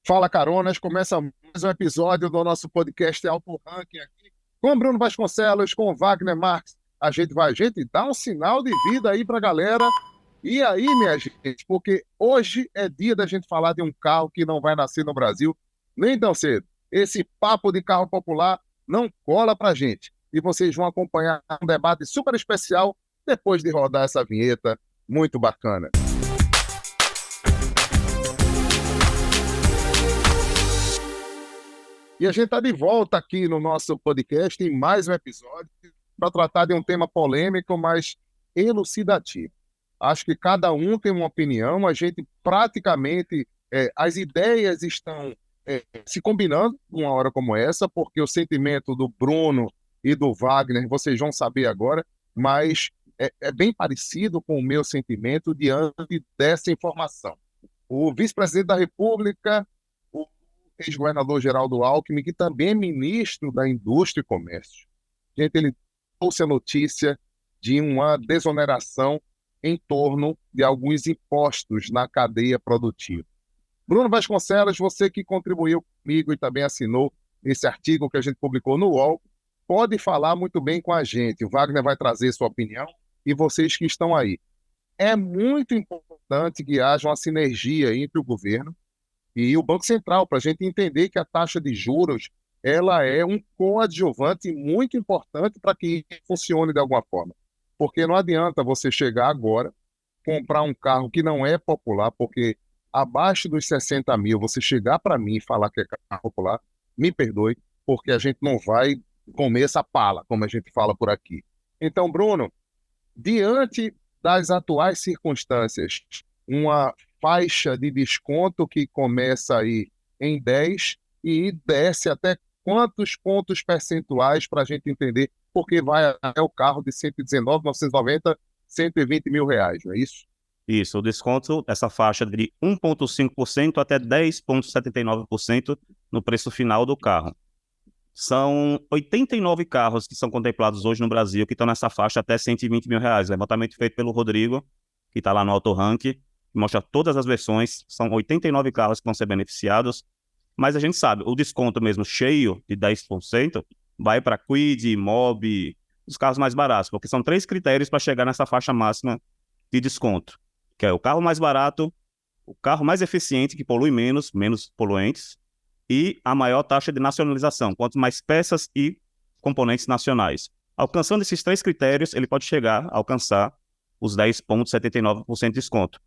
Fala Caronas, começa mais um episódio do nosso podcast Auto Ranking aqui, com Bruno Vasconcelos, com Wagner Marques. A gente dá um sinal de vida aí pra galera. E aí, minha gente, porque hoje é dia da gente falar de um carro que não vai nascer no Brasil nem tão cedo. Esse papo de carro popular não cola pra gente. E vocês vão acompanhar um debate super especial depois de rodar essa vinheta muito bacana. E a gente está de volta aqui no nosso podcast em mais um episódio para tratar de um tema polêmico, mas elucidativo. Acho que cada um tem uma opinião, a gente praticamente, as ideias estão se combinando numa hora como essa, porque o sentimento do Bruno e do Wagner, vocês vão saber agora, mas é bem parecido com o meu sentimento diante dessa informação. O vice-presidente da República, o ex-governador Geraldo Alckmin, que também é ministro da Indústria e Comércio. Gente, ele trouxe a notícia de uma desoneração em torno de alguns impostos na cadeia produtiva. Bruno Vasconcelos, você que contribuiu comigo e também assinou esse artigo que a gente publicou no UOL, pode falar muito bem com a gente. O Wagner vai trazer sua opinião e vocês que estão aí. É muito importante que haja uma sinergia entre o governo e o Banco Central, para a gente entender que a taxa de juros ela é um coadjuvante muito importante para que funcione de alguma forma. Porque não adianta você chegar agora, comprar um carro que não é popular, porque abaixo dos 60 mil, você chegar para mim e falar que é carro popular, me perdoe, porque a gente não vai comer essa pala, como a gente fala por aqui. Então, Bruno, diante das atuais circunstâncias, uma faixa de desconto que começa aí em 10 e desce até quantos pontos percentuais para a gente entender, porque vai até o carro de 119, 990, 120 mil reais, não é isso? Isso, o desconto, essa faixa de 1,5% até 10,79% no preço final do carro. São 89 carros que são contemplados hoje no Brasil que estão nessa faixa até 120 mil reais. Levantamento feito pelo Rodrigo, que está lá no Auto Ranking, mostra todas as versões. São 89 carros que vão ser beneficiados. Mas a gente sabe, o desconto mesmo cheio de 10% vai para Kwid, Mobi, os carros mais baratos, porque são 3 critérios para chegar nessa faixa máxima de desconto, que é o carro mais barato, o carro mais eficiente, que polui menos poluentes, e a maior taxa de nacionalização, quanto mais peças e componentes nacionais. Alcançando esses 3 critérios, ele pode chegar a alcançar os 10,79% de desconto.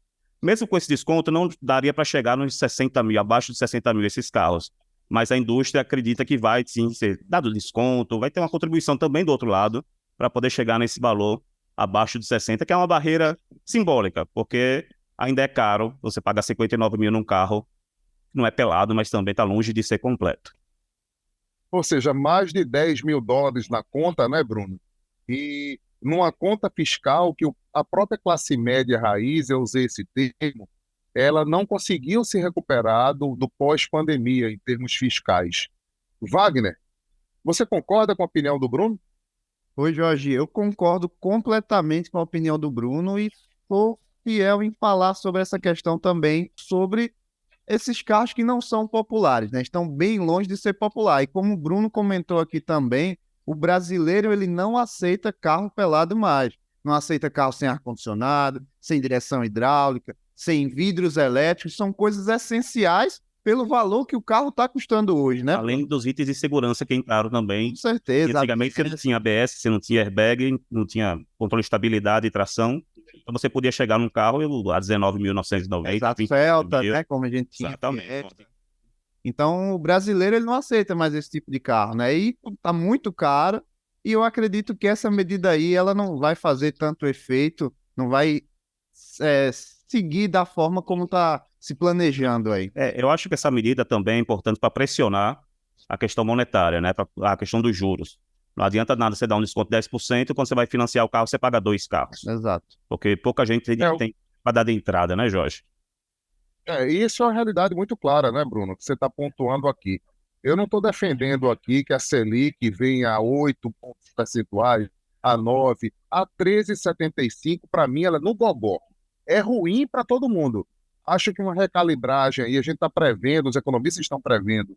Mesmo com esse desconto, não daria para chegar nos 60 mil, abaixo de 60 mil esses carros. Mas a indústria acredita que vai sim ser dado desconto, vai ter uma contribuição também do outro lado, para poder chegar nesse valor abaixo de 60, que é uma barreira simbólica, porque ainda é caro, você paga 59 mil num carro, não é pelado, mas também está longe de ser completo. Ou seja, mais de 10 mil dólares na conta, né, Bruno? E numa conta fiscal que a própria classe média raiz, eu usei esse termo, ela não conseguiu se recuperar do pós-pandemia em termos fiscais. Wagner, você concorda com a opinião do Bruno? Oi, Jorge, eu concordo completamente com a opinião do Bruno e sou fiel em falar sobre essa questão também, sobre esses carros que não são populares, né? Estão bem longe de ser popular. E como o Bruno comentou aqui também, o brasileiro ele não aceita carro pelado mais. Não aceita carro sem ar-condicionado, sem direção hidráulica, sem vidros elétricos. São coisas essenciais pelo valor que o carro está custando hoje, né? Além dos itens de segurança que entraram também. Com certeza. Antigamente você não tinha ABS, você não tinha airbag, não tinha controle de estabilidade e tração. Então você podia chegar num carro a 19.990. Exato, Celta, né? Como a gente tinha. Exatamente. Então o brasileiro ele não aceita mais esse tipo de carro, né? E tá muito caro. E eu acredito que essa medida aí ela não vai fazer tanto efeito, não vai seguir da forma como está se planejando aí. Eu acho que essa medida também é importante para pressionar a questão monetária, né? A questão dos juros. Não adianta nada você dar um desconto de 10%, quando você vai financiar o carro, você paga 2 carros. Exato. Porque pouca gente tem para dar de entrada, né, Jorge? Isso é uma realidade muito clara, né, Bruno, que você está pontuando aqui. Eu não estou defendendo aqui que a Selic venha a 8 pontos percentuais, a 9, a 13,75, para mim ela é no gogó. É ruim para todo mundo. Acho que uma recalibragem aí, a gente está prevendo, os economistas estão prevendo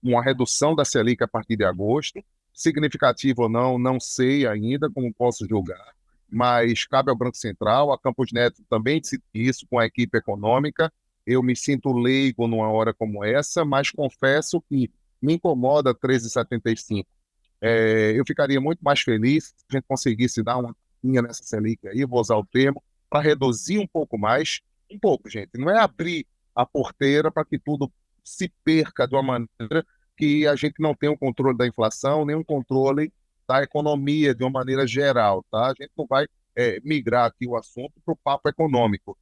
uma redução da Selic a partir de agosto, significativo ou não, não sei ainda como posso julgar, mas cabe ao Banco Central, a Campos Neto também disse isso com a equipe econômica. Eu me sinto leigo numa hora como essa, mas confesso que me incomoda 13,75. Eu ficaria muito mais feliz se a gente conseguisse dar uma linha nessa Selic aí, vou usar o termo, para reduzir um pouco mais, um pouco, gente. Não é abrir a porteira para que tudo se perca de uma maneira que a gente não tenha um controle da inflação, nem um controle da economia de uma maneira geral, tá? A gente não vai migrar aqui o assunto para o papo econômico.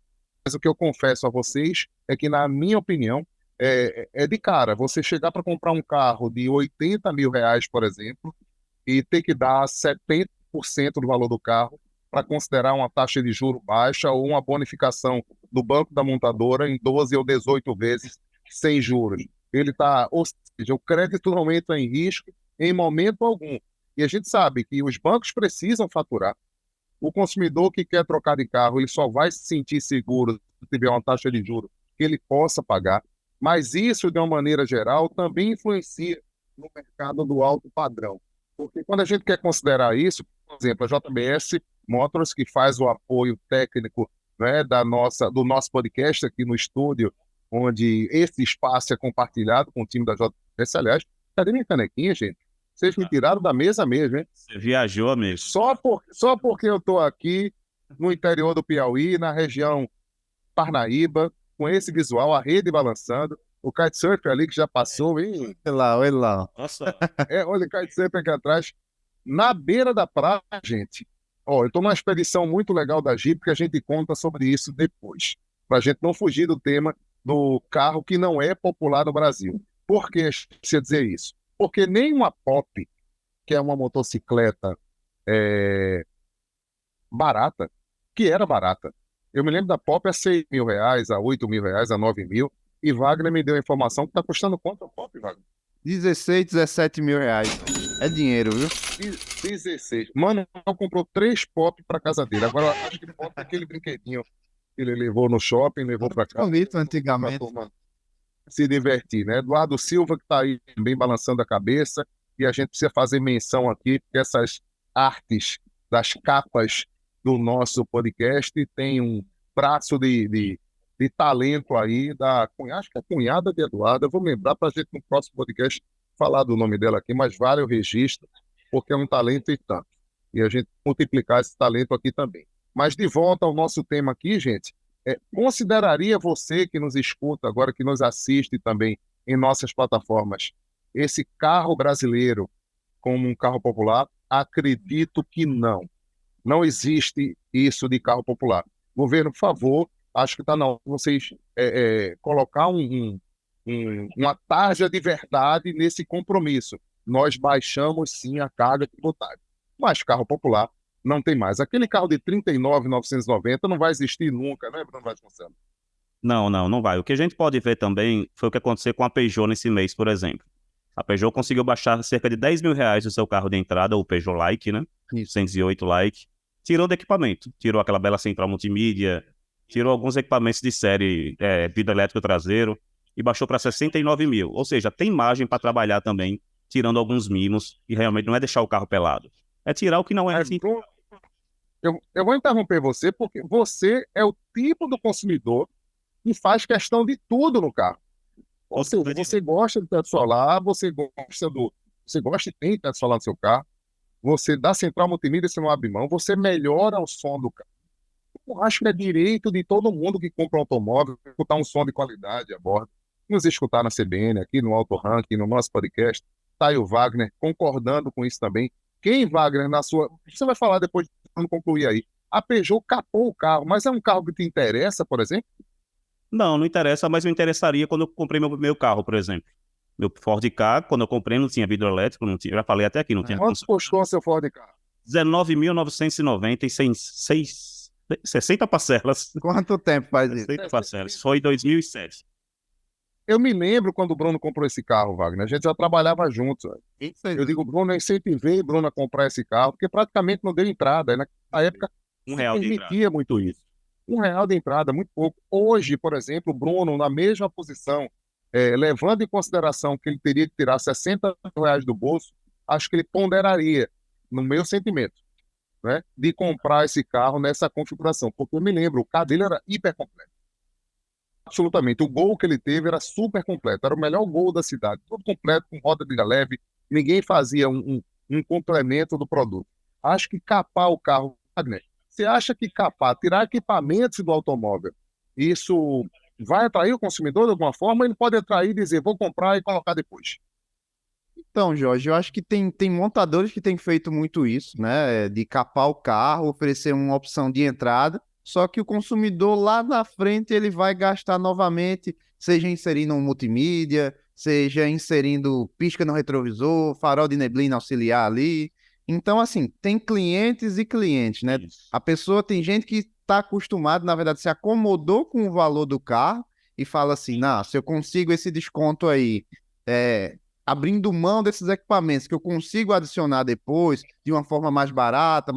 Mas o que eu confesso a vocês é que, na minha opinião, é de cara. Você chegar para comprar um carro de 80 mil reais, por exemplo, e ter que dar 70% do valor do carro para considerar uma taxa de juro baixa ou uma bonificação do banco da montadora em 12 ou 18 vezes sem juros. Ou seja, o crédito não entra em risco em momento algum. E a gente sabe que os bancos precisam faturar. O consumidor que quer trocar de carro, ele só vai se sentir seguro se tiver uma taxa de juros que ele possa pagar. Mas isso, de uma maneira geral, também influencia no mercado do alto padrão. Porque quando a gente quer considerar isso, por exemplo, a JBS Motors, que faz o apoio técnico, né, do nosso podcast aqui no estúdio, onde esse espaço é compartilhado com o time da JBS. Aliás, cadê minha canequinha, gente? Vocês me tiraram da mesa mesmo, hein? Você viajou, amigo. Só porque eu estou aqui no interior do Piauí, na região Parnaíba, com esse visual, a rede balançando, o kitesurf ali que já passou, hein? Olha lá. Nossa, Olha o kitesurf aqui atrás, na beira da praia, gente. Ó, eu estou numa expedição muito legal da Jeep, que a gente conta sobre isso depois, para a gente não fugir do tema do carro que não é popular no Brasil. Por que precisa dizer isso? Porque nem uma Pop, que é uma motocicleta barata, que era barata. Eu me lembro da Pop a 6 mil reais, a 8 mil reais, a 9 mil, e Wagner me deu a informação que está custando quanto a Pop, Wagner? 16, 17 mil reais. É dinheiro, viu? 16. Mano, comprou 3 Pop para casa dele. Agora, acho que ele bota aquele brinquedinho que ele levou no shopping, levou para casa. Bonito antigamente. Se divertir, né? Eduardo Silva, que está aí também balançando a cabeça, e a gente precisa fazer menção aqui, porque essas artes das capas do nosso podcast tem um braço de talento aí acho que é a cunhada de Eduardo. Eu vou lembrar para a gente no próximo podcast falar do nome dela aqui, mas vale o registro, porque é um talento e tanto. E a gente multiplicar esse talento aqui também. Mas de volta ao nosso tema aqui, gente, consideraria você que nos escuta agora, que nos assiste também em nossas plataformas, esse carro brasileiro como um carro popular? Acredito que não. Não existe isso de carro popular. Governo, por favor, acho que está na hora de vocês colocar uma tarja de verdade nesse compromisso. Nós baixamos sim a carga tributária, mas carro popular não tem mais. Aquele carro de 39.990 não vai existir nunca, né, Bruno Vasconcelos? não vai. O que a gente pode ver também foi o que aconteceu com a Peugeot nesse mês, por exemplo. A Peugeot conseguiu baixar cerca de 10 mil reais do seu carro de entrada, o Peugeot Like, né? 108 Like. Tirou do equipamento. Tirou aquela bela central multimídia, tirou alguns equipamentos de série, vidro elétrico traseiro, e baixou para 69 mil. Ou seja, tem margem para trabalhar também, tirando alguns mimos, e realmente não é deixar o carro pelado. É tirar o que não é assim. Eu vou interromper você, porque você é o tipo do consumidor que faz questão de tudo no carro. Ou seja, você gosta de teto solar, você gosta e tem teto solar no seu carro, você dá central multimídia, você não abre mão, você melhora o som do carro. Eu acho que é direito de todo mundo que compra um automóvel escutar um som de qualidade a bordo, nos escutar na CBN, aqui no Auto Ranking, no nosso podcast. Tá aí o Wagner concordando com isso também. Quem, Wagner, você vai falar depois de concluir aí. A Peugeot capou o carro, mas é um carro que te interessa, por exemplo? Não interessa, mas me interessaria quando eu comprei meu carro, por exemplo. Meu Ford Ka, quando eu comprei, não tinha vidro elétrico, não tinha, eu já falei até aqui, não tinha. Quanto custou seu Ford Ka? 19.990 e 60 parcelas. Quanto tempo faz isso? 60 parcelas. Foi em 2007. Eu me lembro quando o Bruno comprou esse carro, Wagner. A gente já trabalhava juntos. Eu digo, Bruno, eu incentivei o Bruno a comprar esse carro, porque praticamente não deu entrada. Na época, R$1 de entrada. permitia muito isso. R$ 1 de entrada, muito pouco. Hoje, por exemplo, o Bruno, na mesma posição, levando em consideração que ele teria que tirar R$ 60 do bolso, acho que ele ponderaria, no meu sentimento, né, de comprar esse carro nessa configuração. Porque eu me lembro, o carro dele era hiper completo. Absolutamente. O Gol que ele teve era super completo. Era o melhor Gol da cidade. Tudo completo, com roda de leve. Ninguém fazia um complemento do produto. Acho que capar o carro, Wagner, você acha que capar, tirar equipamentos do automóvel, isso vai atrair o consumidor de alguma forma? Ou ele pode atrair e dizer, vou comprar e colocar depois? Então, Jorge, eu acho que tem montadores que têm feito muito isso, né? De capar o carro, oferecer uma opção de entrada, só que o consumidor lá na frente ele vai gastar novamente, seja inserindo um multimídia, seja inserindo pisca no retrovisor, farol de neblina auxiliar ali. Então, assim, tem clientes e clientes, né? Isso. A pessoa tem gente que está acostumada, na verdade, se acomodou com o valor do carro e fala assim, não, se eu consigo esse desconto aí. Abrindo mão desses equipamentos que eu consigo adicionar depois de uma forma mais barata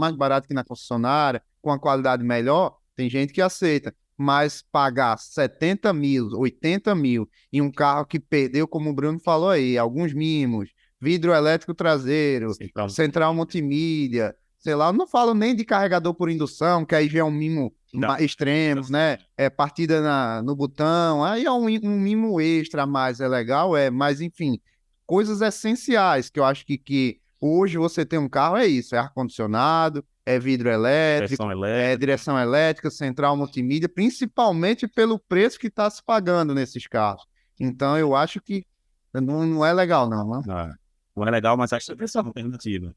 que na concessionária, com a qualidade melhor, tem gente que aceita. Mas pagar 70 mil, 80 mil em um carro que perdeu, como o Bruno falou aí, alguns mimos, vidro elétrico traseiro, central multimídia, sei lá, eu não falo nem de carregador por indução, que aí já é um mimo extremo, né? É partida no botão, aí é um mimo extra a mais, é legal, mas enfim, coisas essenciais que eu acho que hoje você tem um carro, é isso, é ar-condicionado, é vidro elétrico, Direção é elétrica. direção elétrica, central multimídia, principalmente pelo preço que está se pagando nesses carros. Então eu acho que não é legal não, né? Não é legal, mas acho que essa é uma alternativa.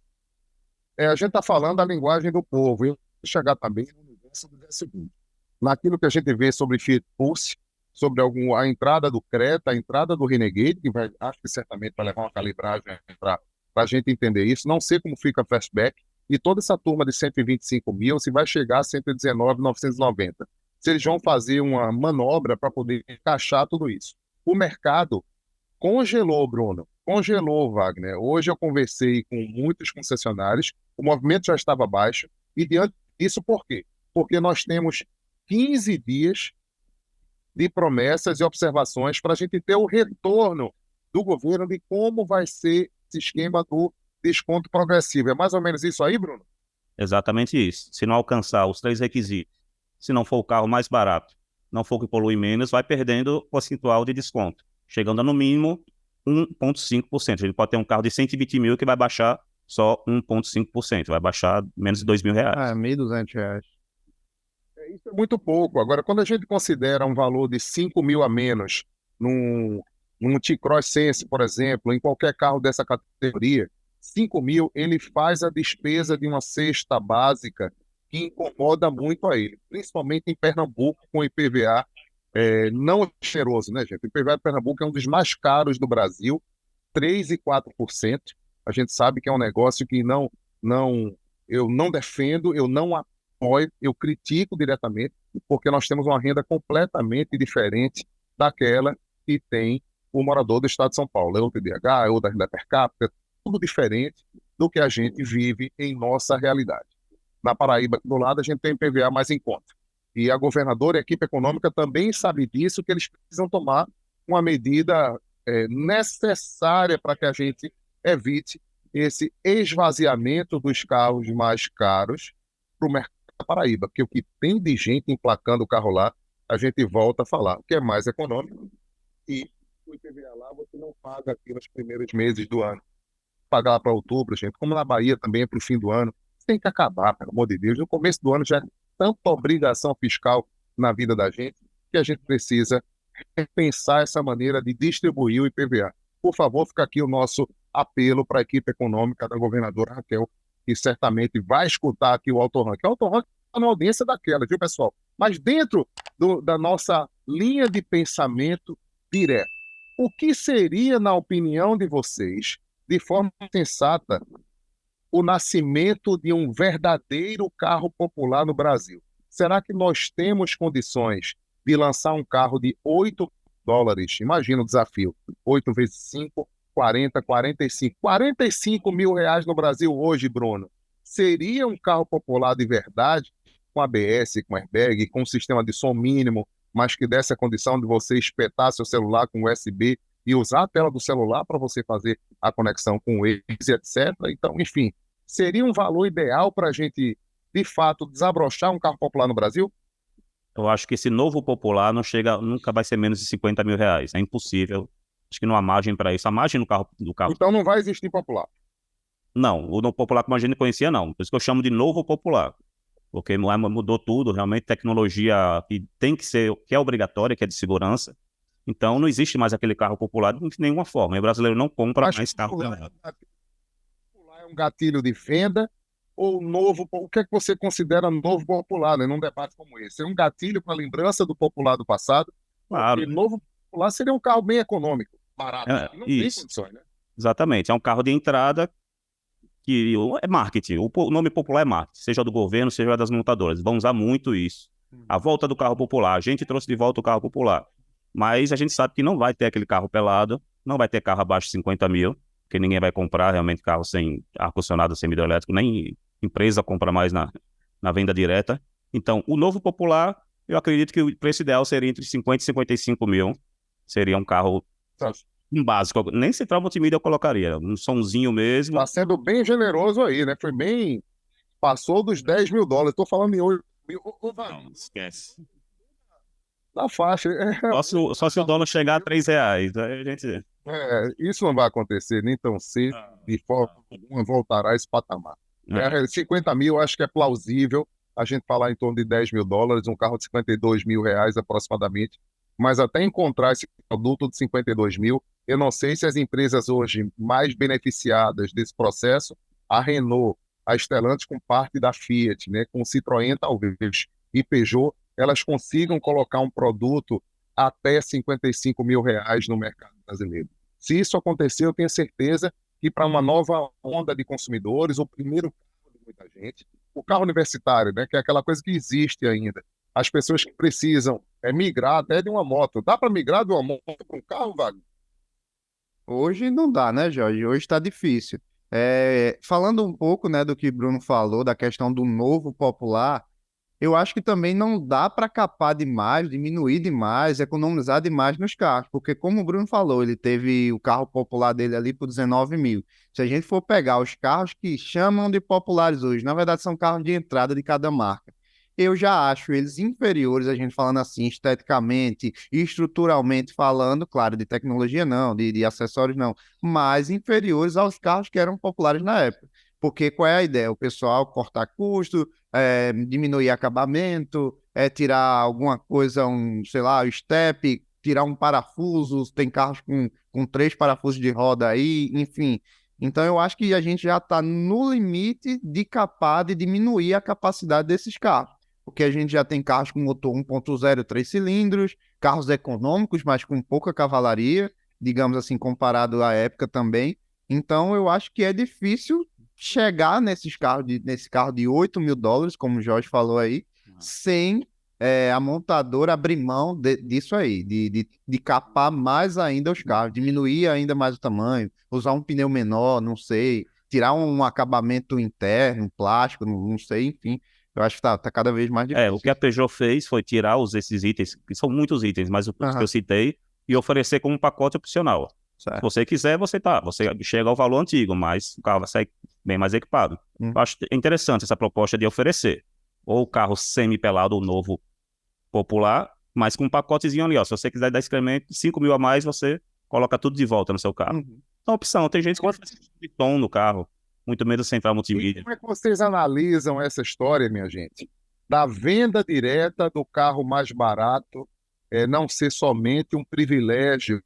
A gente está falando a linguagem do povo. Eu vou chegar também no universo do seguinte. Naquilo que a gente vê sobre Fiat Pulse, sobre a entrada do Creta, a entrada do Renegade, que acho que certamente vai levar uma calibragem para a gente entender isso. Não sei como fica a Fastback e toda essa turma de 125 mil, se vai chegar a 119.990. Se eles vão fazer uma manobra para poder encaixar tudo isso. O mercado congelou, Bruno. Congelou, Wagner. Hoje eu conversei com muitos concessionários, o movimento já estava baixo, e diante disso, por quê? Porque nós temos 15 dias de promessas e observações para a gente ter o retorno do governo de como vai ser esse esquema do desconto progressivo. É mais ou menos isso aí, Bruno? Exatamente isso. Se não alcançar os 3 requisitos, se não for o carro mais barato, não for o que polui menos, vai perdendo o percentual de desconto, chegando a, no mínimo 1,5%. A gente pode ter um carro de 120 mil que vai baixar só 1,5%, vai baixar menos de R$ 2.000. R$ 1.200. Isso é muito pouco. Agora, quando a gente considera um valor de 5 mil a menos num T-Cross Sense, por exemplo, em qualquer carro dessa categoria, 5 mil, ele faz a despesa de uma cesta básica que incomoda muito a ele, principalmente em Pernambuco, com IPVA não cheiroso, né, gente? O IPVA de Pernambuco é um dos mais caros do Brasil, 3 e 4%. A gente sabe que é um negócio que eu não defendo, eu não apoio, eu critico diretamente, porque nós temos uma renda completamente diferente daquela que tem o morador do estado de São Paulo. É outro IDH, é outra renda per capita, tudo diferente do que a gente vive em nossa realidade. Na Paraíba, do lado, a gente tem IPVA mais em conta. E a governadora e a equipe econômica também sabe disso, que eles precisam tomar uma medida necessária para que a gente evite esse esvaziamento dos carros mais caros para o mercado da Paraíba, porque o que tem de gente emplacando o carro lá, a gente volta a falar, o que é mais econômico, e o IPVA lá você não paga aqui nos primeiros meses do ano. Pagar lá para outubro, gente, como na Bahia também é para o fim do ano. Isso tem que acabar, pelo amor de Deus. No começo do ano já é tanta obrigação fiscal na vida da gente que a gente precisa pensar essa maneira de distribuir o IPVA. Por favor, fica aqui o nosso apelo para a equipe econômica da governadora Raquel, que certamente vai escutar aqui o Autorrank. O Autorrank está na audiência daquela, viu, pessoal? Mas dentro da nossa linha de pensamento direto, o que seria, na opinião de vocês, de forma sensata, o nascimento de um verdadeiro carro popular no Brasil? Será que nós temos condições de lançar um carro de $8? Imagina o desafio. 8 vezes 5, 40, 45. R$ 45 mil no Brasil hoje, Bruno. Seria um carro popular de verdade? com ABS, com airbag, com um sistema de som mínimo, mas que desse a condição de você espetar seu celular com USB e usar a tela do celular para você fazer a conexão com o Waze, etc. Então, enfim, seria um valor ideal para a gente, de fato, desabrochar um carro popular no Brasil? Eu acho que esse novo popular não chega, nunca vai ser menos de 50 mil reais. É impossível. Acho que não há margem para isso. A margem do carro. Então não vai existir popular. Não, o novo popular como a gente conhecia, não. Por isso que eu chamo de novo popular. Porque mudou tudo, realmente, tecnologia que tem que ser, que é obrigatória, que é de segurança. Então não existe mais aquele carro popular de nenhuma forma. E o brasileiro não compra mais carro pelado. Popular é um gatilho de venda ou novo? O que é que você considera novo popular, né, num debate como esse? É um gatilho para a lembrança do popular do passado? Claro. Porque novo popular seria um carro bem econômico, barato. Não tem Isso. condições, né? Exatamente. É um carro de entrada que é marketing. O nome popular é marketing, seja do governo, seja das montadoras. Vão usar muito isso. A volta do carro popular. A gente trouxe de volta o carro popular. Mas a gente sabe que não vai ter aquele carro pelado, não vai ter carro abaixo de 50 mil, porque ninguém vai comprar realmente carro sem ar-condicionado, sem hidrelétrico, nem empresa compra mais na venda direta. Então, o novo popular, eu acredito que o preço ideal seria entre 50 e 55 mil. Seria um carro um básico. Nem central multimídia eu colocaria, um sonzinho mesmo. Está sendo bem generoso aí, né? Foi bem... Passou dos 10 mil dólares. Estou falando em 8 mil. Não, esquece. Na faixa. Só se o dólar chegar a 3 reais. Aí a gente... Isso não vai acontecer nem tão cedo, de forma alguma voltará a esse patamar. 50 mil acho que é plausível a gente falar em torno de 10 mil dólares, um carro de 52 mil reais aproximadamente, mas até encontrar esse produto de 52 mil, eu não sei se as empresas hoje mais beneficiadas desse processo, a Renault, a Stellantis com parte da Fiat, né, com Citroën talvez, e Peugeot, elas consigam colocar um produto até 55 mil reais no mercado brasileiro. Se isso acontecer, eu tenho certeza que para uma nova onda de consumidores, o primeiro carro de muita gente, o carro universitário, né, que é aquela coisa que existe ainda, as pessoas que precisam migrar até de uma moto. Dá para migrar de uma moto para um carro, Wagner? Hoje não dá, né, Jorge? Hoje está difícil. Falando um pouco, né, do que Bruno falou, da questão do novo popular, eu acho que também não dá para capar demais, diminuir demais, economizar demais nos carros, porque como o Bruno falou, ele teve o carro popular dele ali por 19 mil. Se a gente for pegar os carros que chamam de populares hoje, na verdade são carros de entrada de cada marca. Eu já acho eles inferiores, a gente falando assim, esteticamente e estruturalmente falando, claro, de tecnologia não, de acessórios não, mas inferiores aos carros que eram populares na época. Porque qual é a ideia? O pessoal cortar custo, diminuir acabamento, tirar alguma coisa, sei lá, o step, tirar um parafuso, tem carros com 3 parafusos de roda aí, enfim. Então eu acho que a gente já está no limite de capaz de diminuir a capacidade desses carros. Porque a gente já tem carros com motor 1.0, 3 cilindros, carros econômicos, mas com pouca cavalaria, digamos assim, comparado à época também. Então eu acho que é difícil chegar nesse carro de 8 mil dólares, como o Jorge falou aí, sem a montadora abrir mão disso aí, de capar mais ainda os carros, diminuir ainda mais o tamanho, usar um pneu menor, não sei, tirar um acabamento interno, um plástico, não sei, enfim. Eu acho que tá cada vez mais difícil. O que a Peugeot fez foi tirar esses itens, que são muitos itens, mas os que eu citei, e oferecer como um pacote opcional. Certo. Se você quiser, você chega ao valor antigo, mas o carro vai sair bem mais equipado. Eu acho interessante essa proposta de oferecer ou o carro semi-pelado ou novo popular, mas com um pacotezinho ali, ó. Se você quiser dar excremento, 5 mil a mais, você coloca tudo de volta no seu carro. Então, opção, tem gente que gosta de tom no carro, muito menos central multimídia. E como é que vocês analisam essa história, minha gente? Da venda direta do carro mais barato, não ser somente um privilégio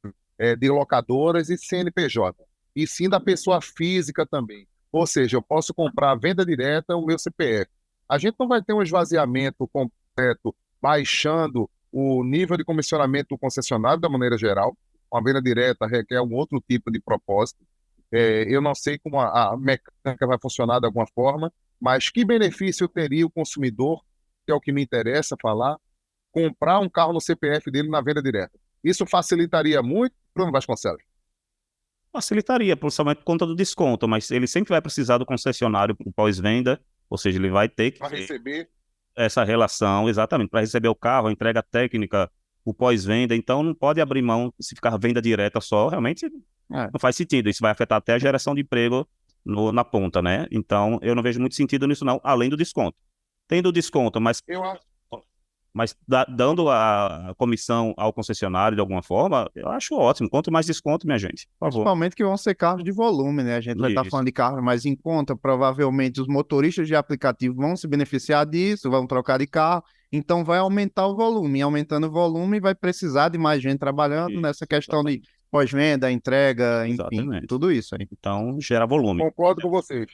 de locadoras e CNPJ, e sim da pessoa física também. Ou seja, eu posso comprar a venda direta o meu CPF. A gente não vai ter um esvaziamento completo, baixando o nível de comissionamento do concessionário da maneira geral. Uma venda direta requer um outro tipo de propósito. Eu não sei como a mecânica vai funcionar de alguma forma, mas que benefício teria o consumidor, que é o que me interessa falar, comprar um carro no CPF dele na venda direta? Isso facilitaria muito, Bruno Vasconcelos? Facilitaria, principalmente por conta do desconto, mas ele sempre vai precisar do concessionário para o pós-venda, ou seja, ele vai ter que... Para receber. essa relação, exatamente, para receber o carro, a entrega técnica, o pós-venda. Então, não pode abrir mão, se ficar venda direta só, realmente não faz sentido. Isso vai afetar até a geração de emprego na ponta, né? Então, eu não vejo muito sentido nisso, não, além do desconto. Tendo o desconto, Eu acho. mas dando a comissão ao concessionário de alguma forma, eu acho ótimo. Quanto mais desconto, minha gente, por favor. Principalmente que vão ser carros de volume, né? A gente vai estar Isso. falando de carros mais em conta, provavelmente os motoristas de aplicativo vão se beneficiar disso, vão trocar de carro, então vai aumentar o volume. E aumentando o volume, vai precisar de mais gente trabalhando Isso. nessa questão de pós-venda, entrega, enfim, Exatamente. tudo isso aí. Então, gera volume. Concordo com vocês.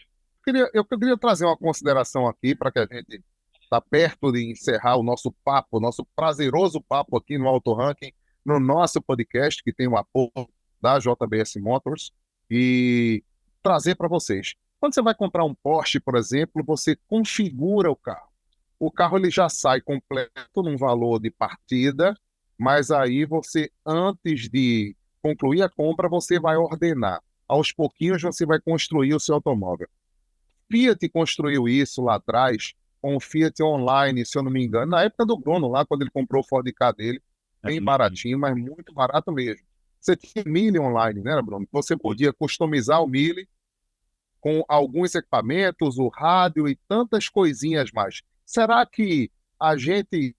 Eu queria trazer uma consideração aqui para que a gente está perto de encerrar o nosso papo, nosso prazeroso papo aqui no Auto Ranking, no nosso podcast, que tem o apoio da JBS Motors, e trazer para vocês. Quando você vai comprar um Porsche, por exemplo, você configura o carro. O carro ele já sai completo num valor de partida, mas aí você, antes de concluir a compra, você vai ordenar. Aos pouquinhos você vai construir o seu automóvel. Fiat construiu isso lá atrás, com o Fiat Online, se eu não me engano, na época do Bruno, lá quando ele comprou o Ford Ka dele, bem baratinho, mas muito barato mesmo. Você tinha Mille Online, né, Bruno? Você podia customizar o Mille com alguns equipamentos, o rádio e tantas coisinhas mais. Será que a gente,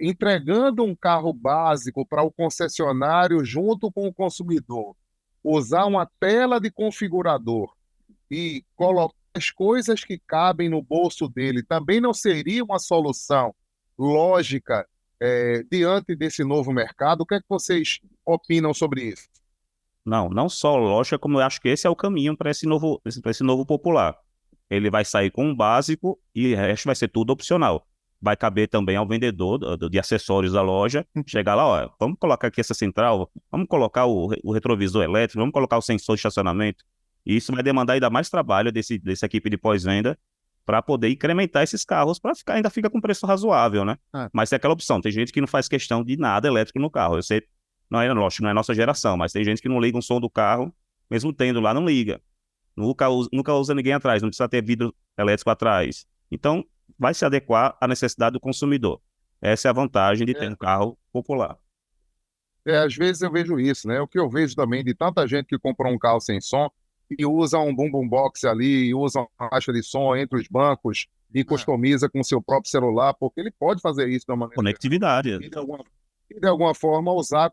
entregando um carro básico para o concessionário junto com o consumidor, usar uma tela de configurador e colocar as coisas que cabem no bolso dele, também não seria uma solução lógica diante desse novo mercado? O que é que vocês opinam sobre isso? Não só lógica, como eu acho que esse é o caminho para esse novo popular. Ele vai sair com um básico e o resto vai ser tudo opcional. Vai caber também ao vendedor de acessórios da loja chegar lá, ó, vamos colocar aqui essa central, vamos colocar o retrovisor elétrico, vamos colocar o sensor de estacionamento. E isso vai demandar ainda mais trabalho dessa equipe de pós-venda para poder incrementar esses carros para ainda fica com preço razoável, né? Mas é aquela opção. Tem gente que não faz questão de nada elétrico no carro. Eu sei, lógico, não é nossa geração, mas tem gente que não liga o som do carro, mesmo tendo lá, não liga. Nunca usa ninguém atrás, não precisa ter vidro elétrico atrás. Então, vai se adequar à necessidade do consumidor. Essa é a vantagem de ter um carro popular. Às vezes eu vejo isso, né? O que eu vejo também de tanta gente que comprou um carro sem som e usa um boom box ali, e usa uma caixa de som entre os bancos e customiza com o seu próprio celular, porque ele pode fazer isso de uma maneira... Conectividade. E de alguma forma usar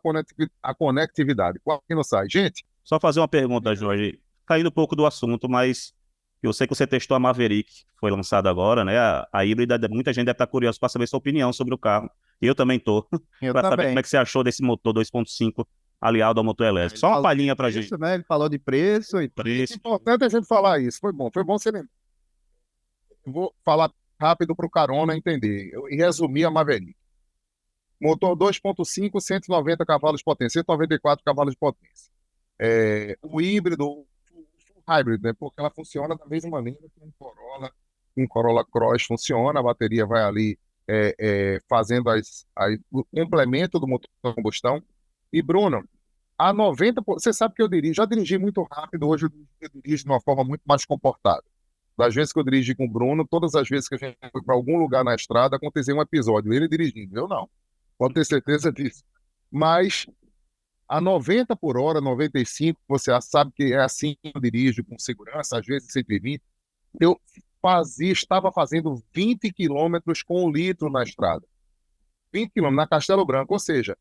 a conectividade. Qual que não sai? Gente... Só fazer uma pergunta, Jorge. Saindo um pouco do assunto, mas eu sei que você testou a Maverick, que foi lançada agora, né? A híbrida, muita gente deve estar curiosa para saber sua opinião sobre o carro. E eu também estou. Para saber como é que você achou desse motor 2.5 aliado ao motor elétrico. Só uma palhinha para a gente. Né? Ele falou de preço e preço. É importante a gente falar isso. Foi bom você lembrar. Eu vou falar rápido para o Carona entender. E resumir a Maverick. Motor 2.5, 190 cavalos de potência, 194 cavalos de potência. O híbrido, hybrid, né? Porque ela funciona da mesma maneira que um Corolla Cross funciona, a bateria vai ali fazendo o complemento do motor a combustão. E, Bruno, a 90%, você sabe que eu já dirigi muito rápido, hoje eu dirijo de uma forma muito mais comportada. Das vezes que eu dirigi com o Bruno, todas as vezes que a gente foi para algum lugar na estrada, acontecia um episódio, ele dirigindo, eu não. Pode ter certeza disso. Mas a 90 por hora, 95, você sabe que é assim que eu dirijo com segurança, às vezes 120. Eu estava fazendo 20 quilômetros com 1 litro na estrada. 20 quilômetros na Castelo Branco, ou seja,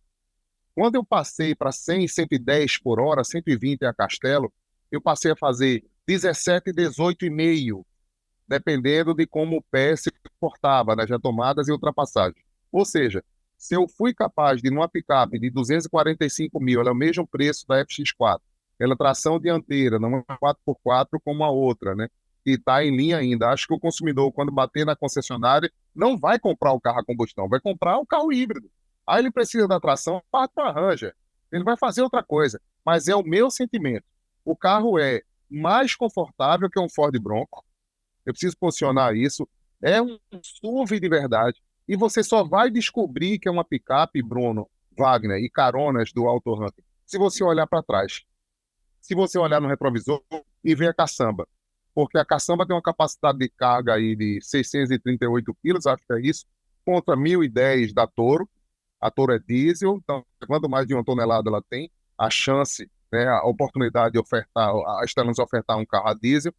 quando eu passei para 100, 110 por hora, 120 a Castelo, eu passei a fazer 17, 18,5, dependendo de como o pé se comportava nas retomadas e ultrapassagens. Ou seja, se eu fui capaz de, numa picape de 245 mil, ela é o mesmo preço da FX4, ela é tração dianteira, não é 4x4 como a outra, né? E está em linha ainda. Acho que o consumidor, quando bater na concessionária, não vai comprar o carro a combustão, vai comprar o carro híbrido. Aí ele precisa da tração, parte arranja. Ele vai fazer outra coisa. Mas é o meu sentimento. O carro é mais confortável que um Ford Bronco. Eu preciso posicionar isso. É um SUV de verdade. E você só vai descobrir que é uma picape, Bruno, Wagner e caronas do Auto Ranking, se você olhar para trás. Se você olhar no retrovisor e ver a caçamba. porque a caçamba tem uma capacidade de carga aí de 638 quilos, acho que é isso, contra 1.010 da Toro. A Toro é diesel, então, quanto mais de 1 tonelada ela tem, a chance, né, a oportunidade de ofertar, a Stellantis ofertar um carro a diesel.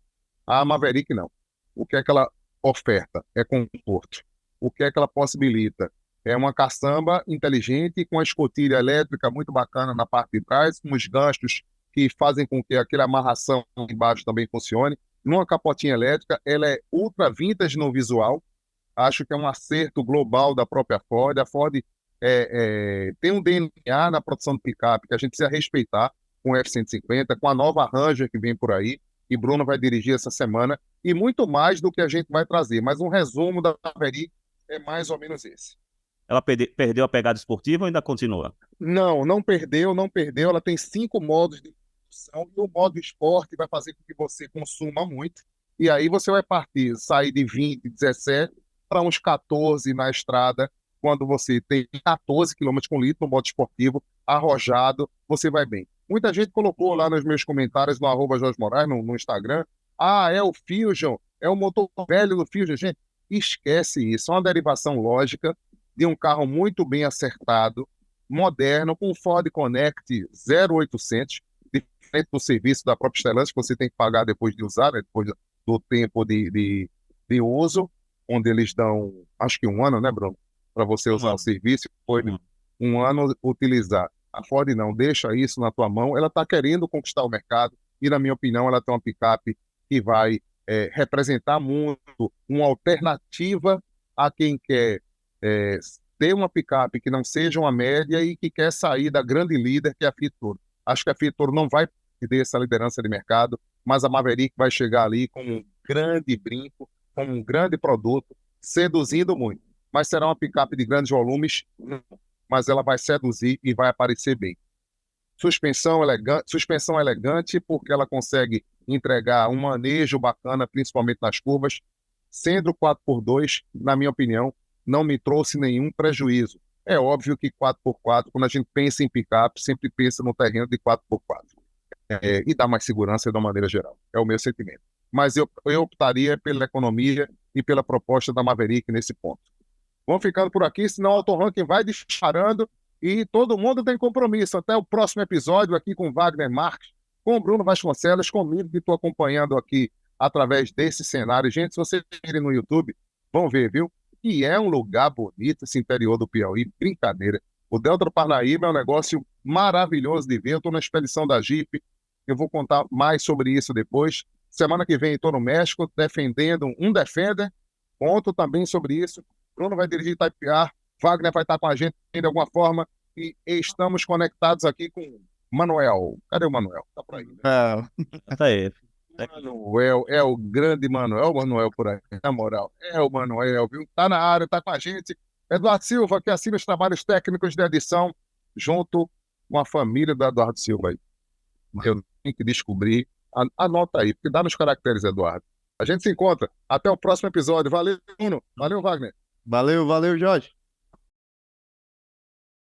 A Maverick não. O que é que ela oferta? É conforto. O que é que ela possibilita? É uma caçamba inteligente com a escotilha elétrica muito bacana na parte de trás, com os ganchos que fazem com que aquela amarração embaixo também funcione. Numa capotinha elétrica, ela é ultra vintage no visual. Acho que é um acerto global da própria Ford. A Ford tem um DNA na produção de picape que a gente precisa respeitar com o F-150, com a nova Ranger que vem por aí, que Bruno vai dirigir essa semana, e muito mais do que a gente vai trazer. Mas um resumo da Maverick é mais ou menos esse. Ela perdeu a pegada esportiva ou ainda continua? Não, não perdeu, não perdeu. Ela tem 5 modos de condução e o modo esporte vai fazer com que você consuma muito. E aí você vai sair de 20, 17 para uns 14 na estrada, quando você tem 14 km com litro no modo esportivo, arrojado, você vai bem. Muita gente colocou lá nos meus comentários no @JorgeMoraes, no Instagram, é o Fusion, é o motor velho do Fusion. Gente, esquece isso, é uma derivação lógica de um carro muito bem acertado, moderno, com Ford Connect 0800, diferente do serviço da própria Stellantis, que você tem que pagar depois de usar, né, depois do tempo de uso, onde eles dão, acho que 1 ano, né, Bruno? Para você usar o serviço, depois de 1 ano utilizar. A Ford não, deixa isso na tua mão. Ela está querendo conquistar o mercado e, na minha opinião, ela tem uma picape que vai representar muito uma alternativa a quem quer ter uma picape que não seja uma média e que quer sair da grande líder que é a Fiat Toro. Acho que a Fiat Toro não vai perder essa liderança de mercado, mas a Maverick vai chegar ali com um grande brinco, com um grande produto, seduzindo muito. Mas será uma picape de grandes volumes? Não. Mas ela vai seduzir e vai aparecer bem. Suspensão elegante, porque ela consegue entregar um manejo bacana, principalmente nas curvas. Sendo 4x2, na minha opinião, não me trouxe nenhum prejuízo. É óbvio que 4x4, quando a gente pensa em picape, sempre pensa no terreno de 4x4. E dá mais segurança de uma maneira geral. É o meu sentimento. Mas eu optaria pela economia e pela proposta da Maverick nesse ponto. Vamos ficando por aqui, senão o auto-ranking vai disparando e todo mundo tem compromisso. Até o próximo episódio aqui com Wagner Marques, com o Bruno Vasconcelos, comigo que estou acompanhando aqui através desse cenário. Gente, se vocês virem no YouTube, vão ver, viu? E é um lugar bonito esse interior do Piauí, brincadeira. O Delta do Parnaíba é um negócio maravilhoso de ver. Eu estou na expedição da Jeep, eu vou contar mais sobre isso depois. Semana que vem estou no México defendendo um Defender, conto também sobre isso. Bruno vai dirigir Itaipiá, Wagner vai estar com a gente de alguma forma e estamos conectados aqui com Manuel. Cadê o Manuel? Tá por aí, né? Tá aí. Manuel, é o grande Manuel, por aí, na moral. É o Manuel, viu? Tá na área, tá com a gente. Eduardo Silva, que assina os trabalhos técnicos de edição, junto com a família do Eduardo Silva aí. Eu tenho que descobrir. Anota aí, porque dá nos caracteres, Eduardo. A gente se encontra. Até o próximo episódio. Valeu, Bruno. Valeu, Wagner. Valeu, Jorge.